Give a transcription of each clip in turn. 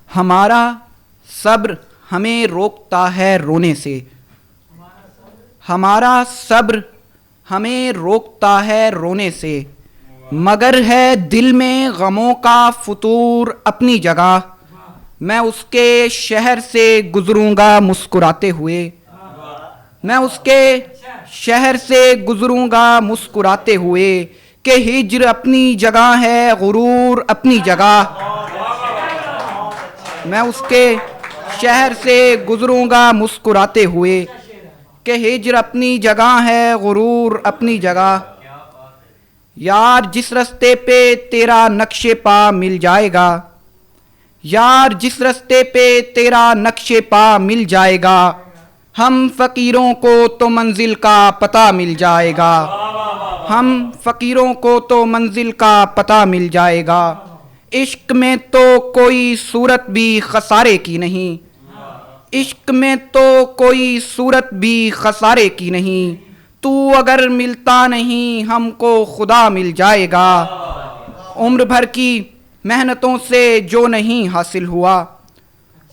ہمارا صبر ہمیں روکتا ہے رونے سے، ہمارا صبر ہمیں روکتا ہے رونے سے، مگر ہے دل میں غموں کا فطور اپنی جگہ، میں اس کے شہر سے گزروں گا مسکراتے ہوئے، میں اس کے شہر سے گزروں گا مسکراتے ہوئے، کہ ہجر اپنی جگہ ہے غرور اپنی جگہ، میں اس کے شہر سے گزروں گا مسکراتے ہوئے، کہ ہجر اپنی جگہ ہے غرور اپنی جگہ، یار جس رستے پہ تیرا نقش پا مل جائے گا، یار جس رستے پہ تیرا نقش پا مل جائے گا، ہم فقیروں کو تو منزل کا پتہ مل جائے گا، ہم فقیروں کو تو منزل کا پتہ مل جائے گا، عشق میں تو کوئی صورت بھی خسارے کی نہیں، عشق میں تو کوئی صورت بھی خسارے کی نہیں، تو اگر ملتا نہیں ہم کو خدا مل جائے گا، عمر بھر کی محنتوں سے جو نہیں حاصل ہوا،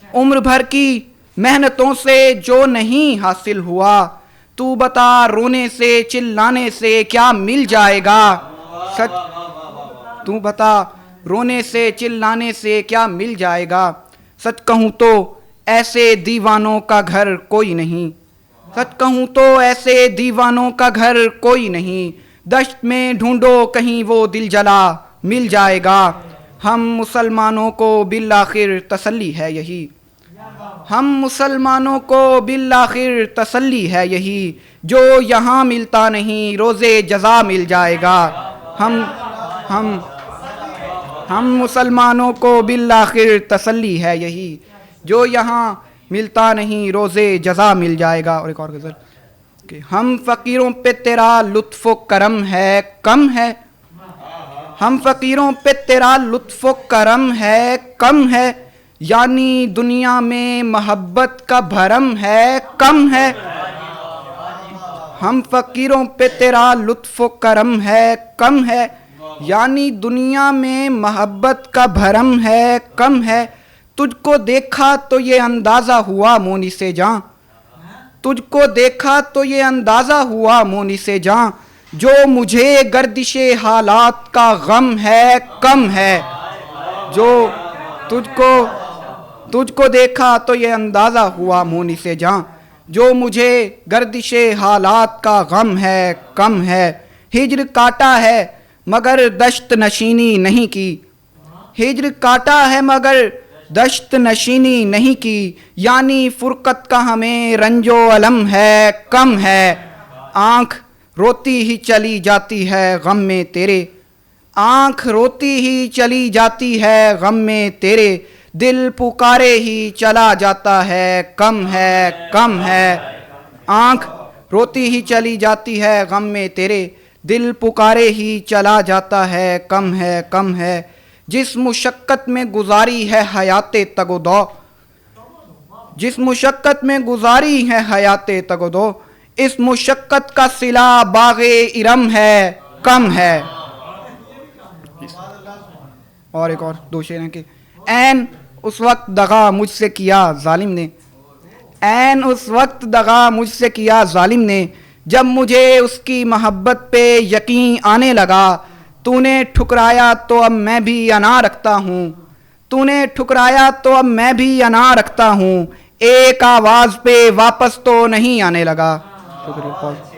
عمر بھر کی محنتوں سے جو نہیں حاصل ہوا، تو بتا رونے سے چلانے سے کیا مل جائے گا، سچ تو بتا رونے سے چلانے سے کیا مل جائے گا، سچ کہوں تو ایسے دیوانوں کا گھر کوئی نہیں، سچ کہوں تو ایسے دیوانوں کا گھر کوئی نہیں، دشت میں ڈھونڈو کہیں وہ دل جلا مل جائے گا، ہم مسلمانوں کو بالآخر تسلی ہے یہی، ہم مسلمانوں کو بالآخر تسلی ہے یہی، جو یہاں ملتا نہیں روزے جزا مل جائے گا، ہم مسلمانوں کو بالآخر تسلی ہے یہی، جو یہاں ملتا نہیں روزے جزا مل جائے گا۔ اور ایک اور غزل کہ ہم فقیروں پہ تیرا لطف و کرم ہے کم ہے، ہم فقیروں پہ تیرا لطف و کرم ہے کم ہے، یعنی دنیا میں محبت کا بھرم ہے کم ہے، ہم فقیروں پہ تیرا لطف و کرم ہے کم ہے، یعنی دنیا میں محبت کا بھرم ہے کم ہے، تجھ کو دیکھا تو یہ اندازہ ہوا مونی سے جاں، تجھ کو دیکھا تو یہ اندازہ ہوا مونی سے جاں، جو مجھے گردش حالات کا غم ہے کم ہے، جو تجھ کو دیکھا تو یہ اندازہ ہوا مونی سے جاں، جو مجھے گردش حالات کا غم ہے کم ہے، ہجر کاٹا ہے مگر دشت نشینی نہیں کی، ہجر کاٹا ہے مگر دشت نشینی نہیں کی، یعنی فرقت کا ہمیں رنج و الم ہے کم ہے، آنکھ روتی ہی چلی جاتی ہے غم میں تیرے، آنکھ روتی ہی چلی جاتی ہے غم میں تیرے، دل پکارے ہی چلا جاتا ہے کم ہے کم ہے، آنکھ روتی ہی چلی جاتی ہے غم میں تیرے، دل پکارے ہی چلا جاتا ہے کم ہے، جس مشقت میں گزاری ہے حیات تگ و دو، جس مشقت میں گزاری ہے حیات تگ و دو، اس مشقت کا صلہ باغ ارم ہے کم ہے۔ اور ایک اور دو شعر ہیں کہ عین اس وقت دغا مجھ سے کیا ظالم نے، عین اس وقت دغا مجھ سے کیا ظالم نے، جب مجھے اس کی محبت پہ یقین آنے لگا، تو نے ٹھکرایا تو اب میں بھی انا رکھتا ہوں، تو نے ٹھکرایا تو اب میں بھی انا رکھتا ہوں، ایک آواز پہ واپس تو نہیں آنے لگا۔ شکریہ۔